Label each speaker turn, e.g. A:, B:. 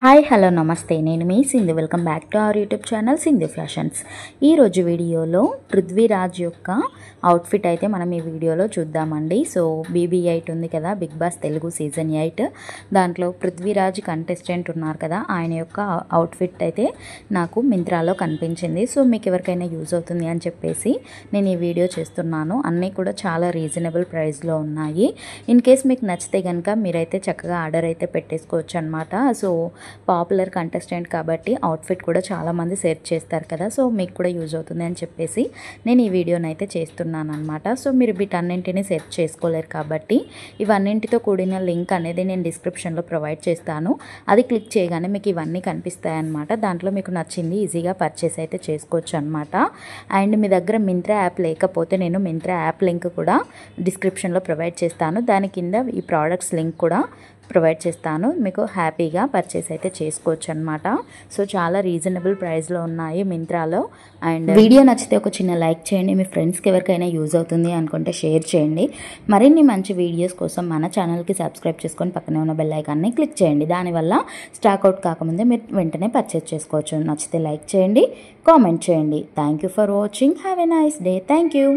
A: Hi hello నమస్తే నేను మీ Sindhu welcome back to our YouTube channel Sindhu fashions. ఈరోజు వీడియోలో పృథ్వీరాజ్ యొక్క అవుట్ఫిట్ అయితే మనం ఈ వీడియోలో చూద్దామండి. సో BB8 ఉంది కదా, బిగ్ బాస్ తెలుగు సీజన్ 8, దాంట్లో పృథ్వీరాజ్ కంటెస్టెంట్ ఉన్నారు కదా, ఆయన యొక్క అవుట్ఫిట్ అయితే నాకు మింత్రాలో కనిపించింది. సో మీకు ఎవరికైనా యూజ్ అవుతుంది అని చెప్పేసి నేను ఈ వీడియో చేస్తున్నాను. అన్నీ కూడా చాలా రీజనబుల్ ప్రైస్లో ఉన్నాయి. ఇన్ కేస్ మీకు నచ్చితే కనుక మీరైతే చక్కగా ఆర్డర్ అయితే పెట్టేసుకోవచ్చు అనమాట. సో పాపులర్ కంటెస్టెంట్ కాబట్టి అవుట్ఫిట్ కూడా చాలామంది సెర్చ్ చేస్తారు కదా, సో మీకు కూడా యూజ్ అవుతుంది అని చెప్పేసి నేను ఈ వీడియోని అయితే చేస్తున్నాను అనమాట. సో మీరు వీటన్నింటినీ సెర్చ్ చేసుకోలేరు కాబట్టి ఇవన్నింటితో కూడిన లింక్ అనేది నేను డిస్క్రిప్షన్లో ప్రొవైడ్ చేస్తాను. అది క్లిక్ చేయగానే మీకు ఇవన్నీ కనిపిస్తాయి అనమాట. దాంట్లో మీకు నచ్చింది ఈజీగా పర్చేస్ అయితే చేసుకోవచ్చు అనమాట. అండ్ మీ దగ్గర మింత్రా యాప్ లేకపోతే నేను మింత్రా యాప్ లింక్ కూడా డిస్క్రిప్షన్లో ప్రొవైడ్ చేస్తాను. దాని కింద ఈ ప్రోడక్ట్స్ లింక్ కూడా ప్రొవైడ్ చేస్తాను. మీకు హ్యాపీగా పర్చేస్ అయితే చేసుకోవచ్చు అనమాట. సో చాలా రీజనబుల్ ప్రైస్లో ఉన్నాయి మింత్రాలో. అండ్ వీడియో నచ్చితే ఒక చిన్న లైక్ చేయండి. మీ ఫ్రెండ్స్కి ఎవరికైనా యూజ్ అవుతుంది అనుకుంటే షేర్ చేయండి. మరిన్ని మంచి వీడియోస్ కోసం మన ఛానల్కి సబ్స్క్రైబ్ చేసుకొని పక్కనే ఉన్న బెల్ ఐకాన్ని క్లిక్ చేయండి. దానివల్ల స్టాక్ అవుట్ కాకముందే మీరు వెంటనే పర్చేస్ చేసుకోవచ్చు. నచ్చితే లైక్ చేయండి, కామెంట్ చేయండి. Thank you for watching. Have a nice day. Thank you.